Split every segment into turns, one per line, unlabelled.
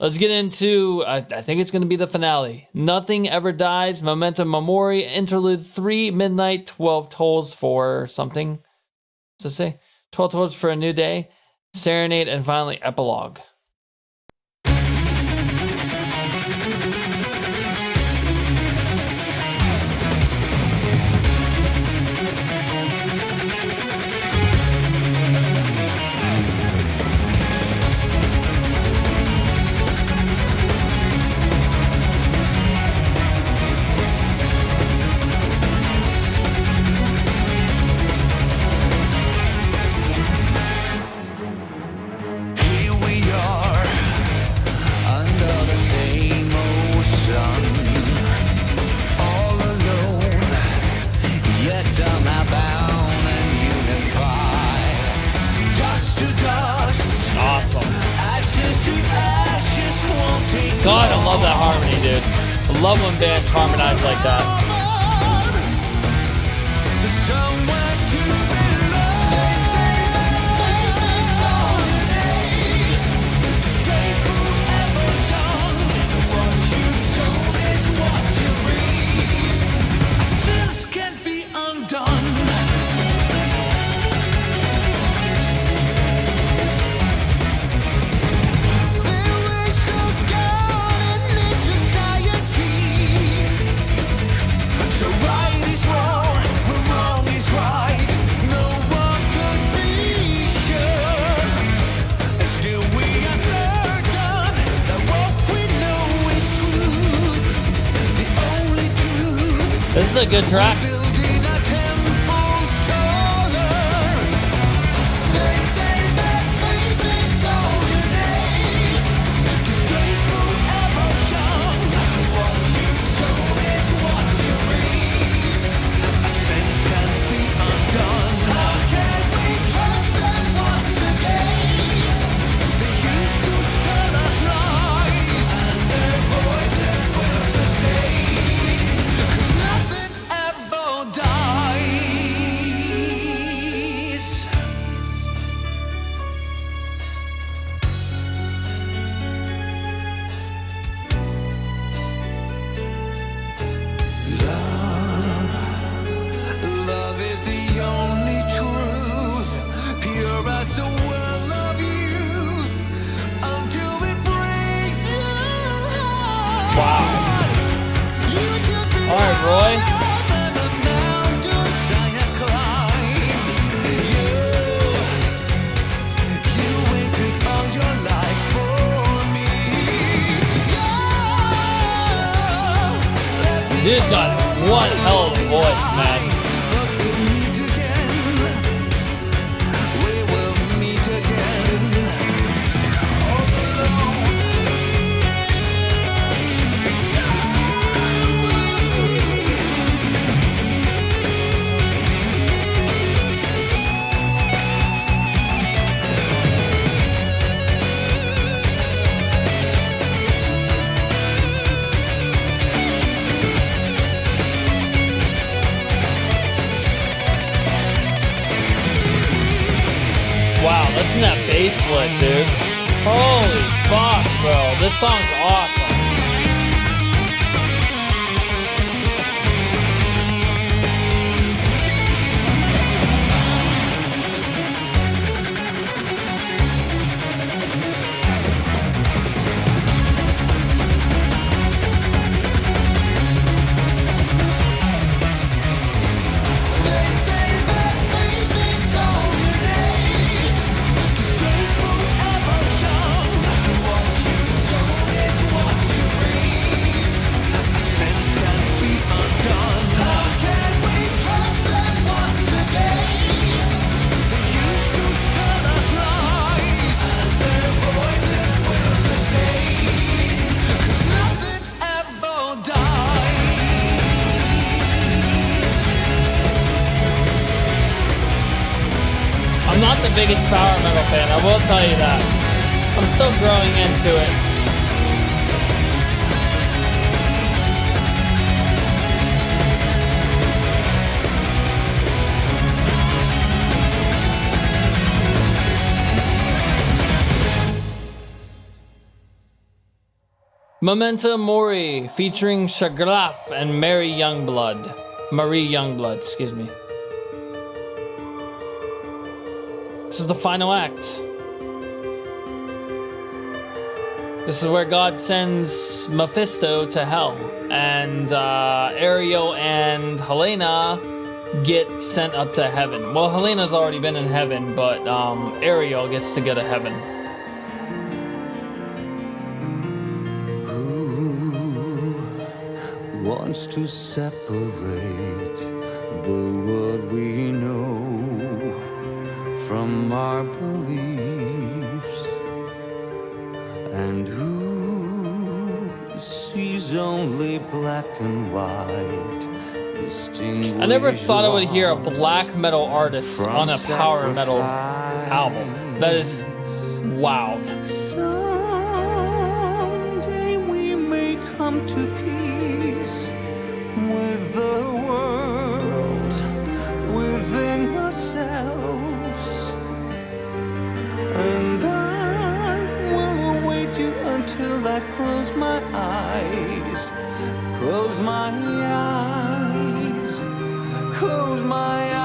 Let's get into, I think it's going to be the finale. Nothing Ever Dies, Memento Mori, Interlude 3, Midnight, 12 Tolls for something. What's it say? 12 Tolls for a New Day, Serenade, and finally Epilogue. God, I love that harmony, dude. I love when bands harmonize like that. This is a good track. Dude's got one hell of a voice, man. Wow, listen to that bass lick, dude. Holy fuck, bro. This song's awesome. I'm not the biggest power metal fan, I will tell you that. I'm still growing into it. Memento Mori, featuring Shagraf and Marie Youngblood, excuse me. This is the final act. This is where God sends Mephisto to hell, and Ariel and Helena get sent up to heaven. Well, Helena's already been in heaven, but Ariel gets to go to heaven.
Wants to separate the world we know from our beliefs, and who sees only black and white.
I never thought I would hear a black metal artist on a power metal album. That is wow.
Someday we may come to peace with the world within ourselves, and I will await you until I close my eyes, close my eyes, close my eyes.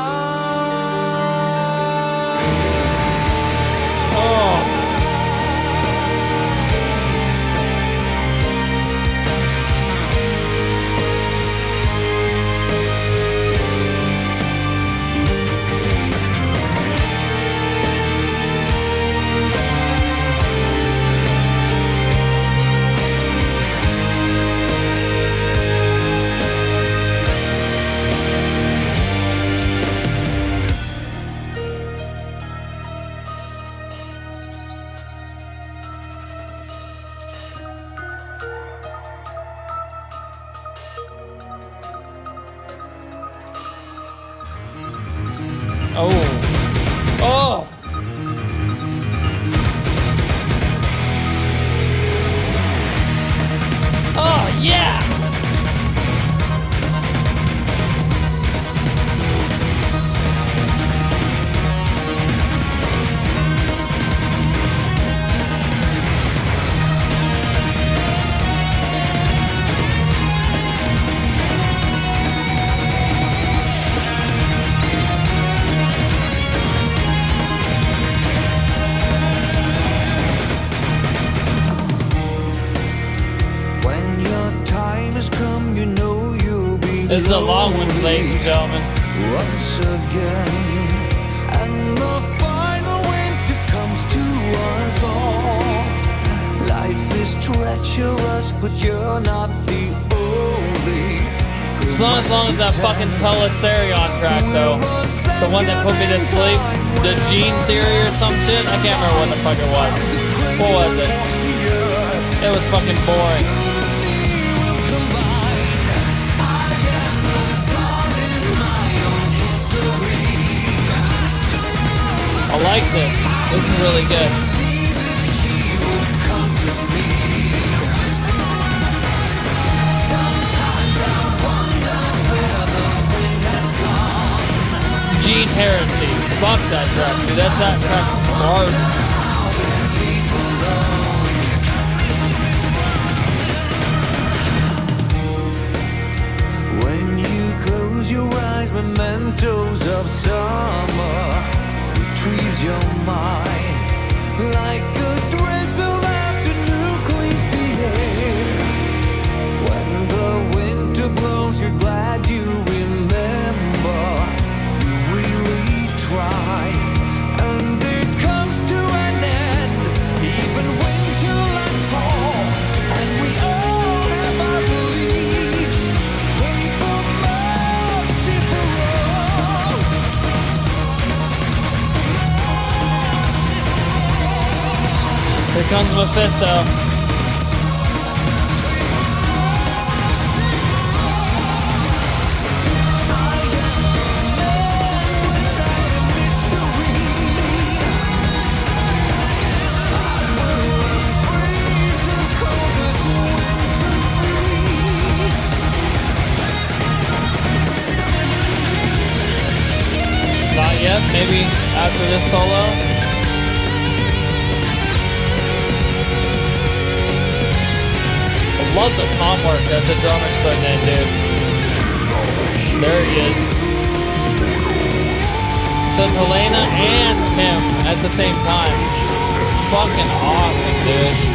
Oh. Oh. Oh, yeah. This is a long one, ladies and gentlemen.
Once again, and the final winter comes to us all. Life is treacherous, but you're not the only.
As long as that fucking Telesterion track, though. The one that put me to sleep. The Gene Theory or some shit. I can't remember what the fuck it was. What was it? It was fucking boring. I like this. This is really good. Gene Heresy. Fuck that track, dude. That track's garbage.
When you close your eyes, mementos of summer retrieves your mind like a drizzle afternoon cleans the air. When the winter blows, you're glad you remember. You really try, and it comes to an end. Even winter like fall, and we all have our beliefs. Pray for mercy for all.
Here comes Mephisto. Not yet, maybe after this solo. Love the tom work that the drummer's putting in, dude. There he is. So Helena and him at the same time. Fucking awesome, dude.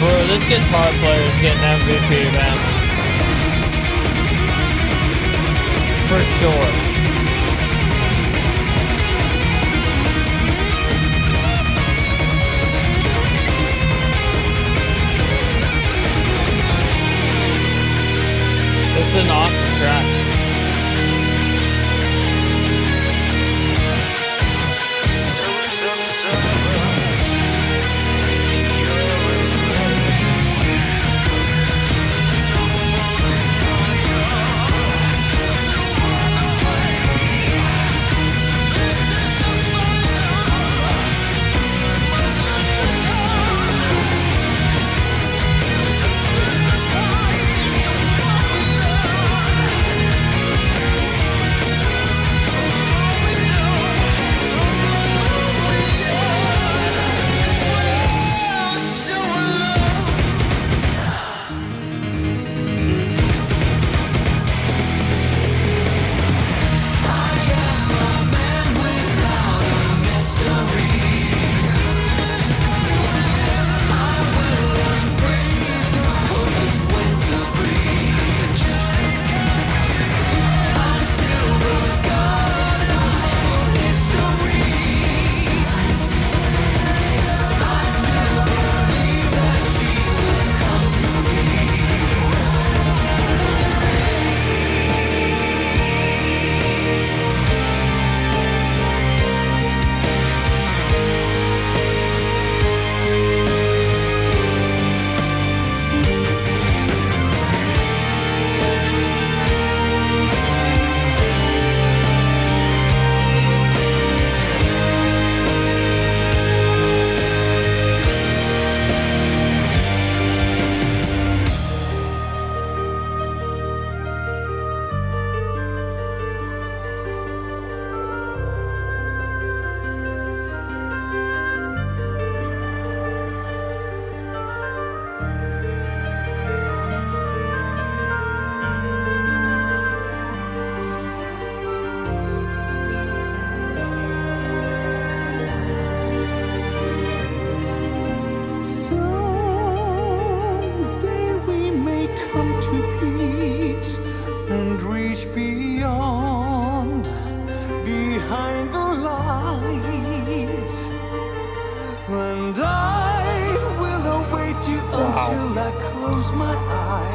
Bro, this guitar player is getting MVP, man. For sure. This is an awesome track.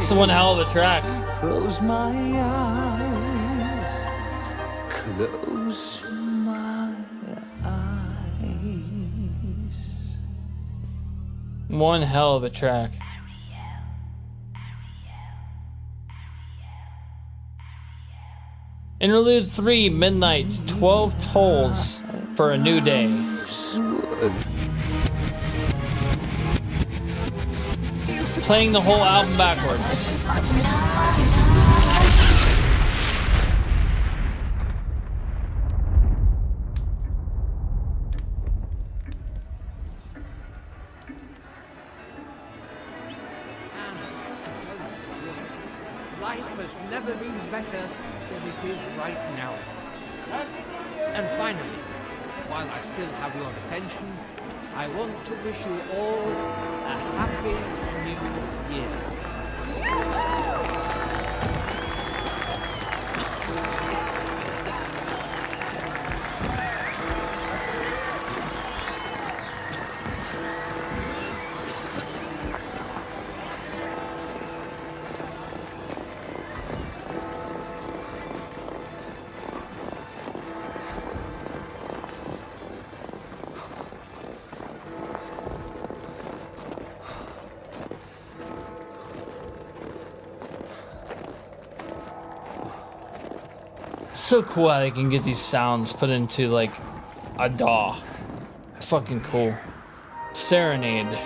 It's one hell of a track.
Close my eyes. Close my eyes.
One hell of a track. Interlude 3, Midnight, 12 Tolls for a New Day. Playing the whole album backwards.
Life has never been better than it is right now. And finally, while I still have your attention, I want to wish you all a happy new year.
So cool how they can get these sounds put into like a DAW. Fucking cool. Serenade.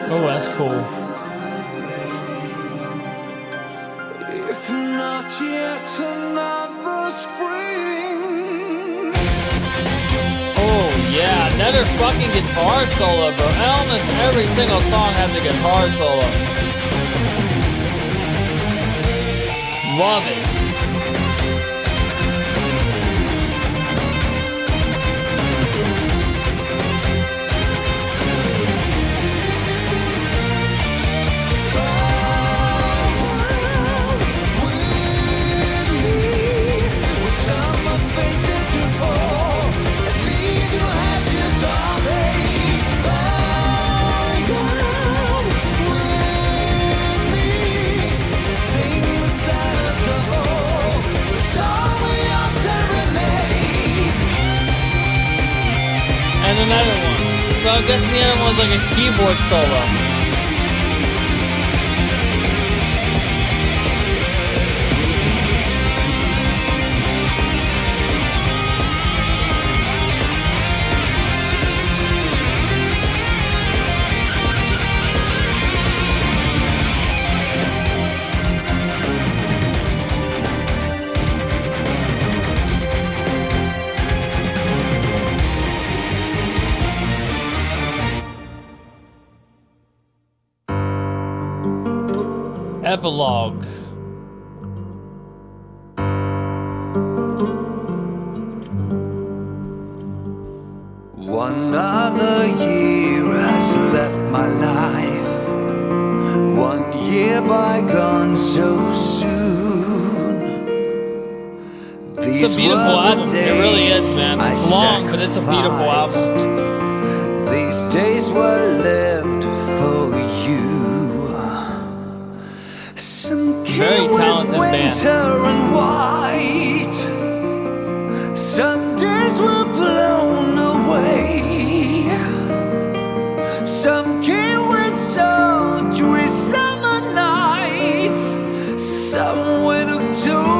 Oh, that's cool.
If not yet another spring.
Oh yeah, another fucking guitar solo, bro. Almost every single song has a guitar solo. Love it. And another one. So I guess the other one's like a keyboard solo. Epilogue.
One other year has left my life. 1 year bygone so soon. The
a beautiful album. It really is, man. It's long, but it's a beautiful album.
These days were lived for you. Some
Very talented band.
winter and white. Some days were blown away. Some came with sultry summer nights. Some with October.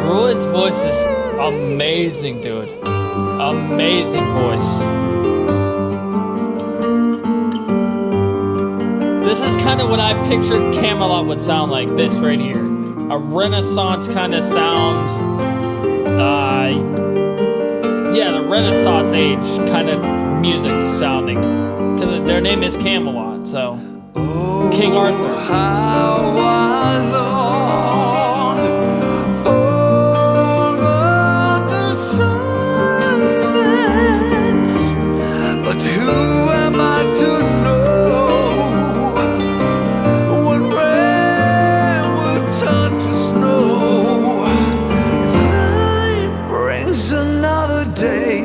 Roy's voice is amazing, dude. Amazing voice. This is kind of what I pictured Kamelot would sound like, this right here. A Renaissance kind of sound. Yeah, the Renaissance age kind of music sounding. Because their name is Kamelot, so. King Arthur.
How I long for the silence, but who am I to know when rain will turn to snow? Night brings another day.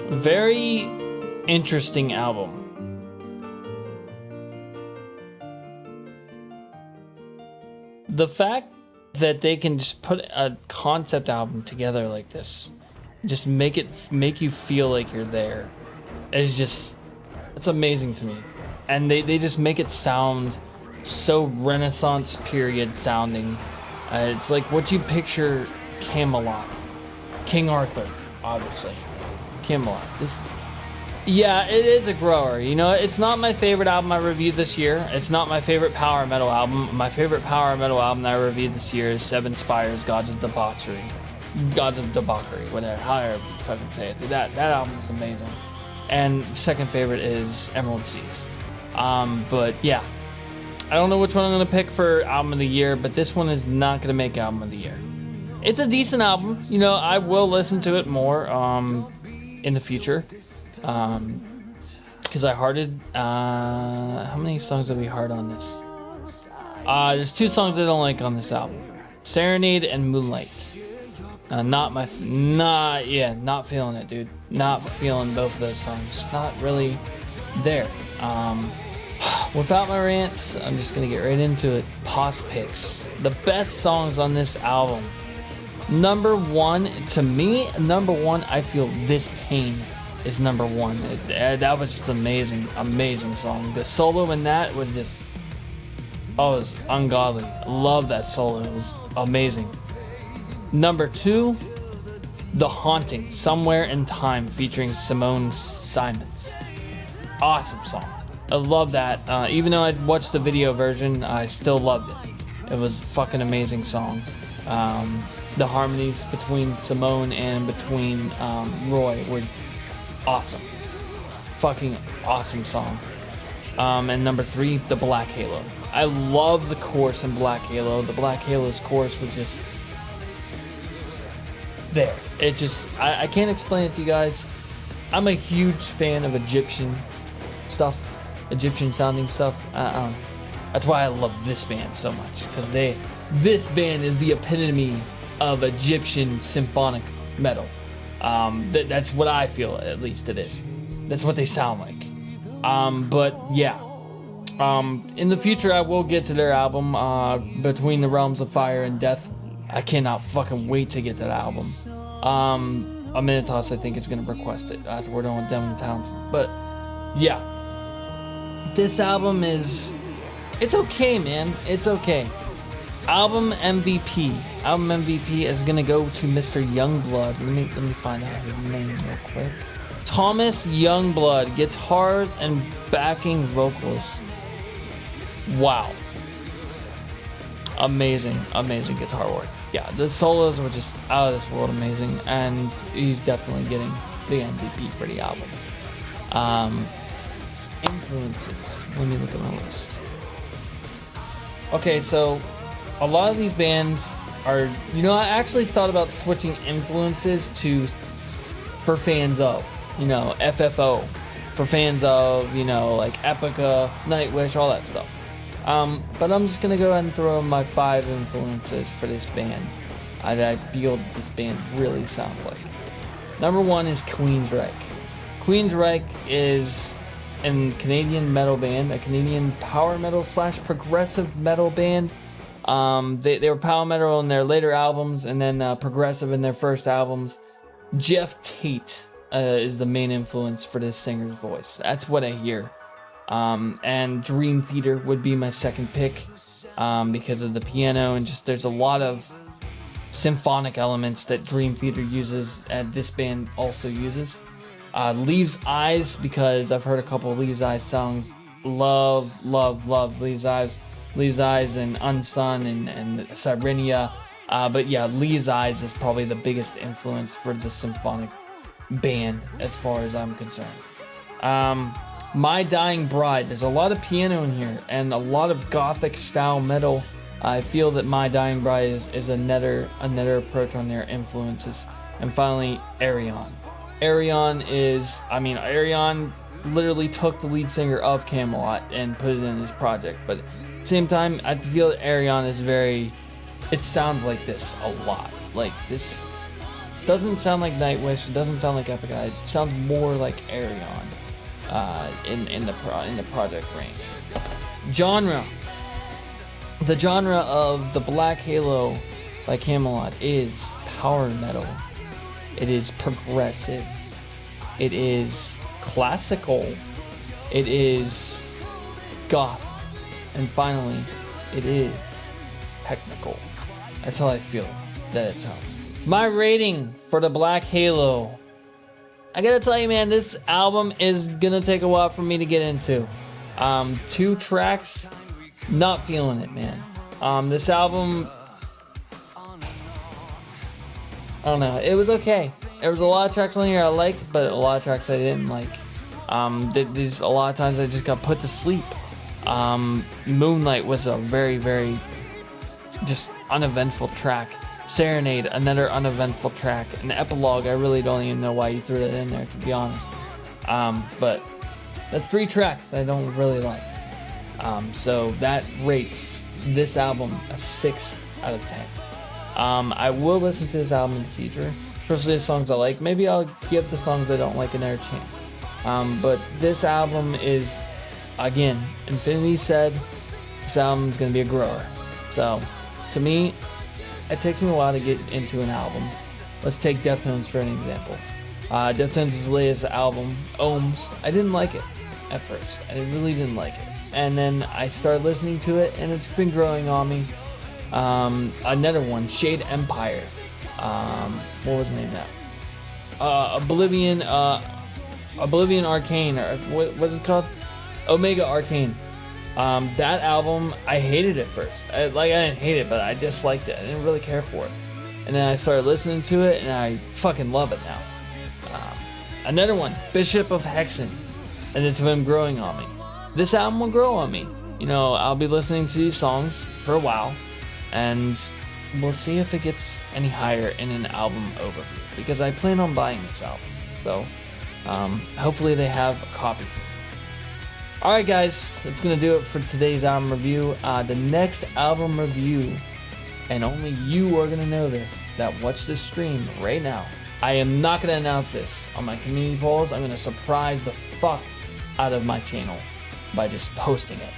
Very interesting album. The fact that they can just put a concept album together like this, just make you feel like you're there, is just, it's amazing to me. And they just make it sound so Renaissance period sounding. It's like what you picture Kamelot, King Arthur, obviously. Kamelot. Yeah, it is a grower. You know, it's not my favorite album I reviewed this year. It's not my favorite power metal album. My favorite power metal album that I reviewed this year is Seven Spires, Gods of Debauchery. Gods of Debauchery, whatever, however you fucking say it. Dude, that album is amazing. And second favorite is Emerald Seas. But yeah, I don't know which one I'm gonna pick for album of the year, but this one is not gonna make album of the year. It's a decent album. You know, I will listen to it more in the future. Because I hearted, how many songs have we heard on this? There's two songs I don't like on this album. Serenade and Moonlight. Not feeling it, dude. Not feeling both of those songs. Just not really there. Without my rants, I'm just gonna get right into it. Pause picks. The best songs on this album. Number one, to me, I feel This Pain is number one. That was just amazing song. The solo in that was just, it was ungodly. Love that solo. It was amazing. Number two, The Haunting, Somewhere in Time, featuring Simone Simons. Awesome song. I love that. Even though I watched the video version, I still loved it. It was a fucking amazing song. The harmonies between Simone and between Roy were awesome. Fucking awesome song. And number three, The Black Halo. I love the chorus in Black Halo. The Black Halo's chorus was just there. It just, I can't explain it to you guys. I'm a huge fan of Egyptian stuff, Egyptian sounding stuff. That's why I love this band so much, because this band is the epitome of Egyptian symphonic metal. That's what I feel, at least it is. That's what they sound like. But yeah, in the future I will get to their album, Between the Realms of Fire and Death. I cannot fucking wait to get that album. Aminitas, I think, is gonna request it after we're done with Demon Towns. But yeah, This album is, it's okay, man. It's okay. Album MVP. Album MVP is gonna go to Mr. Youngblood. Let me find out his name real quick. Thomas Youngblood, guitars and backing vocals. Wow. Amazing guitar work. Yeah, the solos were just out of this world amazing, and he's definitely getting the MVP for the album. Influences. Let me look at my list. Okay, so a lot of these bands are, I actually thought about switching influences for fans of, FFO, for fans of, like Epica, Nightwish, all that stuff. But I'm just gonna go ahead and throw in my 5 influences for this band that I feel that this band really sounds like. Number 1 is Queensryche. Queensryche is a Canadian metal band, a Canadian power metal / progressive metal band. They were power metal in their later albums, and then progressive in their first albums. Jeff Tate is the main influence for this singer's voice. That's what I hear. And Dream Theater would be my second pick because of the piano, and just there's a lot of symphonic elements that Dream Theater uses and this band also uses. Leaves Eyes, because I've heard a couple of Leaves Eyes songs. Love Leaves Eyes. Leaves Eyes and Unsun and Sirenia. But yeah, Leaves Eyes is probably the biggest influence for the symphonic band as far as I'm concerned. My Dying Bride, there's a lot of piano in here and a lot of gothic style metal. I feel that My Dying Bride is another approach on their influences. And finally, Ayreon. Ayreon literally took the lead singer of Kamelot and put it in his project, but at the same time, I feel that Ayreon is it sounds like this a lot. Like, this doesn't sound like Nightwish, it doesn't sound like Epica, it sounds more like Ayreon in the project range. Genre. The genre of the Black Halo by Kamelot is power metal. It is progressive. It is classical. It is goth. And finally, it is technical. That's how I feel that it sounds. My rating for the Black Halo. I gotta tell you, man, this album is gonna take a while for me to get into. 2 tracks, not feeling it, man. This album, I don't know, it was okay. There was a lot of tracks on here I liked, but a lot of tracks I didn't like. There's a lot of times I just got put to sleep. Moonlight was a very, very just uneventful track. Serenade, another uneventful track. An Epilogue, I really don't even know why you threw that in there, to be honest. But that's 3 tracks that I don't really like. So that rates this album a 6 out of 10. I will listen to this album in the future, especially the songs I like. Maybe I'll give the songs I don't like another chance. But this album is, again, Infinity said this album is going to be a grower. So, to me, it takes me a while to get into an album. Let's take Deftones for an example. Deftones' latest album, Ohms, I didn't like it at first. I really didn't like it. And then I started listening to it, and it's been growing on me. Another one, Shade Empire. What was the name of that? Oblivion Arcane, or what was it called? Omega Arcane. That album, I hated it first. I didn't hate it, but I disliked it. I didn't really care for it. And then I started listening to it, and I fucking love it now. Another one, Bishop of Hexen, and it's been growing on me. This album will grow on me. I'll be listening to these songs for a while, and we'll see if it gets any higher in an album overview, because I plan on buying this album. So, hopefully they have a copy for me. Alright guys, that's going to do it for today's album review. The next album review, and only you are going to know this, that watch this stream right now. I am not going to announce this on my community polls. I'm going to surprise the fuck out of my channel by just posting it.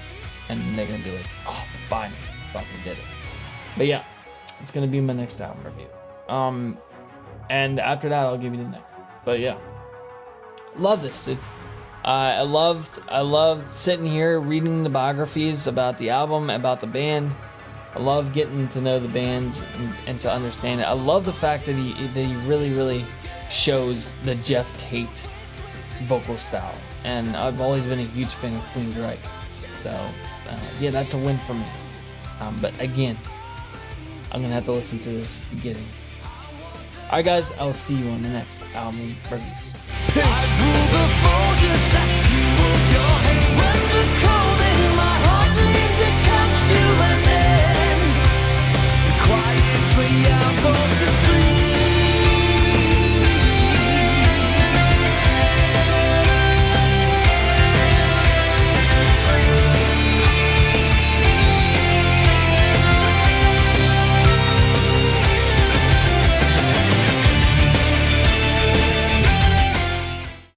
And they're going to be like, oh, finally, fucking did it. But yeah, it's going to be my next album review. And after that, I'll give you the next. But yeah, love this, dude. I loved sitting here reading the biographies about the album, about the band. I love getting to know the bands and to understand it. I love the fact that he really shows the Jeff Tate vocal style, and I've always been a huge fan of Queensryche. So yeah, that's a win for me. But again, I'm gonna have to listen to this to get into it. Alright guys, I'll see you on the next album review.
I rule the forces that fueled your hate.